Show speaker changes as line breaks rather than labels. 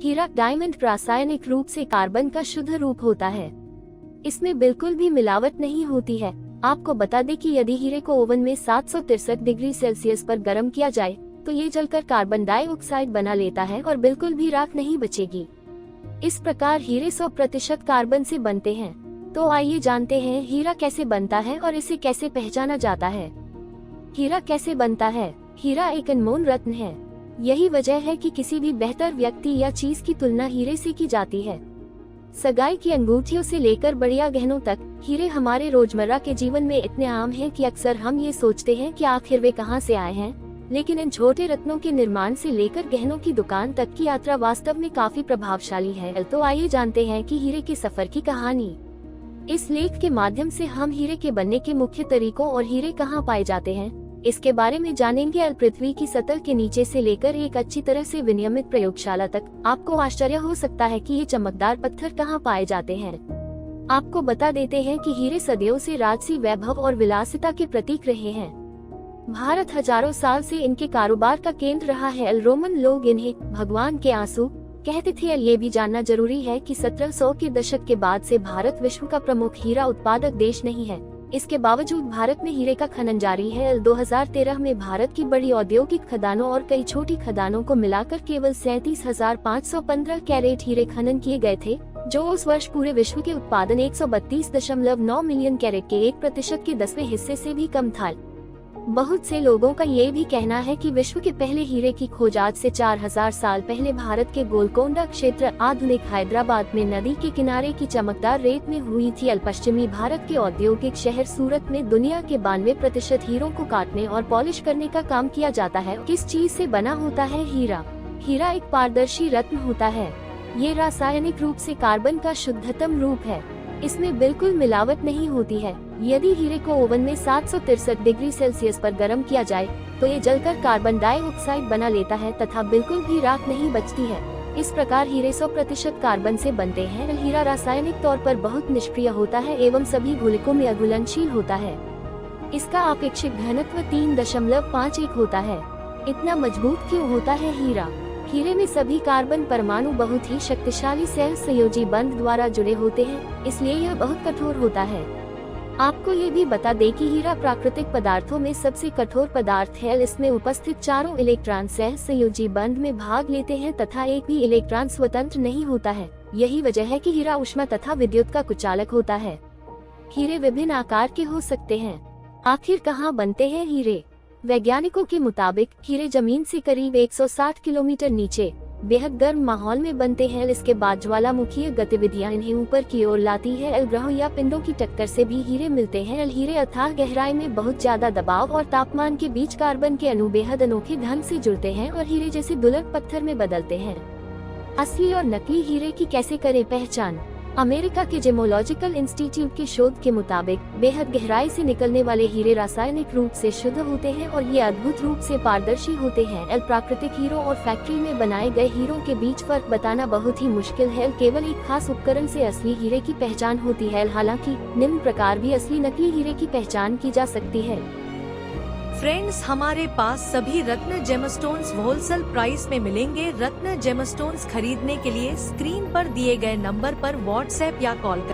हीरा diamond रासायनिक रूप से कार्बन का शुद्ध रूप होता है। इसमें बिल्कुल भी मिलावट नहीं होती है। आपको बता दें कि यदि हीरे को ओवन में 763 डिग्री सेल्सियस पर गर्म किया जाए तो ये जलकर कार्बन डाइऑक्साइड बना लेता है और बिल्कुल भी राख नहीं बचेगी। इस प्रकार हीरे 100% कार्बन से बनते हैं। तो आइए जानते हैं हीरा कैसे बनता है और इसे कैसे पहचाना जाता है। हीरा कैसे बनता है? हीरा एक अनमोल रत्न है। यही वजह है कि किसी भी बेहतर व्यक्ति या चीज की तुलना हीरे से की जाती है। सगाई की अंगूठियों से लेकर बढ़िया गहनों तक हीरे हमारे रोजमर्रा के जीवन में इतने आम हैं कि अक्सर हम ये सोचते हैं कि आखिर वे कहां से आए हैं। लेकिन इन छोटे रत्नों के निर्माण से लेकर गहनों की दुकान तक की यात्रा वास्तव में काफी प्रभावशाली है। तो आइए जानते हैं कि हीरे के सफर की कहानी। इस लेख के माध्यम से हम हीरे के बनने के मुख्य तरीकों और हीरे कहाँ पाए जाते हैं इसके बारे में जानेंगे। पृथ्वी की सतह के नीचे से लेकर एक अच्छी तरह से विनियमित प्रयोगशाला तक आपको आश्चर्य हो सकता है कि ये चमकदार पत्थर कहाँ पाए जाते हैं। आपको बता देते हैं कि हीरे सदियों से राजसी वैभव और विलासिता के प्रतीक रहे हैं। भारत हजारों साल से इनके कारोबार का केंद्र रहा है। रोमन लोग इन्हें भगवान के आंसू कहते थे। ये भी जानना जरूरी है कि 1700 के दशक के बाद से भारत विश्व का प्रमुख हीरा उत्पादक देश नहीं है। इसके बावजूद भारत में हीरे का खनन जारी है। 2013 में भारत की बड़ी औद्योगिक खदानों और कई छोटी खदानों को मिलाकर केवल 37,515 कैरेट हीरे खनन किए गए थे, जो उस वर्ष पूरे विश्व के उत्पादन 132.9 मिलियन कैरेट के 1% के 10वें हिस्से से भी कम था। बहुत से लोगों का ये भी कहना है कि विश्व के पहले हीरे की खोज आज से 4000 साल पहले भारत के गोलकोंडा क्षेत्र आधुनिक हैदराबाद में नदी के किनारे की चमकदार रेत में हुई थी। पश्चिमी भारत के औद्योगिक शहर सूरत में दुनिया के 92% हीरों को काटने और पॉलिश करने का काम किया जाता है। किस चीज से बना होता है हीरा? हीरा एक पारदर्शी रत्न होता है। ये रासायनिक रूप से कार्बन का शुद्धतम रूप है। इसमें बिल्कुल मिलावट नहीं होती है। यदि हीरे को ओवन में 763 डिग्री सेल्सियस पर गर्म किया जाए तो ये जलकर कार्बन डाइऑक्साइड बना लेता है तथा बिल्कुल भी राख नहीं बचती है। इस प्रकार हीरे 100% कार्बन से बनते हैं। हीरा रासायनिक तौर पर बहुत निष्क्रिय होता है एवं सभी घुलिकों में अघुलनशील होता है। इसका आपेक्षिक घनत्व 3.51 होता है। इतना मजबूत क्यों होता है हीरा? हीरे में सभी कार्बन परमाणु बहुत ही शक्तिशाली सेल संयोजी बंध द्वारा जुड़े होते हैं, इसलिए यह बहुत कठोर होता है। आपको ये भी बता दें कि हीरा प्राकृतिक पदार्थों में सबसे कठोर पदार्थ है। इसमें उपस्थित चारों इलेक्ट्रॉन सेल संयोजी बंध में भाग लेते हैं तथा एक भी इलेक्ट्रॉन स्वतंत्र नहीं होता है। यही वजह है कि हीरा ऊष्मा तथा विद्युत का कुचालक होता है। हीरे विभिन्न आकार के हो सकते हैं। आखिर कहाँ बनते हैं हीरे? वैज्ञानिकों के मुताबिक हीरे जमीन से करीब 160 किलोमीटर नीचे बेहद गर्म माहौल में बनते हैं। इसके बाद ज्वालामुखीय गतिविधियां इन्हें ऊपर की ओर लाती है। ग्रहों या पिंडों की टक्कर से भी हीरे मिलते हैं। हीरे अथाह गहराई में बहुत ज्यादा दबाव और तापमान के बीच कार्बन के अणु बेहद अनोखे ढंग से जुड़ते हैं और हीरे जैसे दुर्लभ पत्थर में बदलते हैं। असली और नकली हीरे की कैसे करें पहचान? अमेरिका के जेमोलॉजिकल इंस्टीट्यूट के शोध के मुताबिक बेहद गहराई से निकलने वाले हीरे रासायनिक रूप से शुद्ध होते हैं और ये अद्भुत रूप से पारदर्शी होते हैं। प्राकृतिक हीरों और फैक्ट्री में बनाए गए हीरों के बीच फर्क बताना बहुत ही मुश्किल है। केवल एक खास उपकरण से असली हीरे की पहचान होती है। हालांकि निम्न प्रकार भी असली नकली हीरे की पहचान की जा सकती है।
फ्रेंड्स, हमारे पास सभी रत्न जेमस्टोन्स होलसेल प्राइस में मिलेंगे। रत्न जेमस्टोन्स खरीदने के लिए स्क्रीन पर दिए गए नंबर पर व्हाट्सएप या कॉल करें।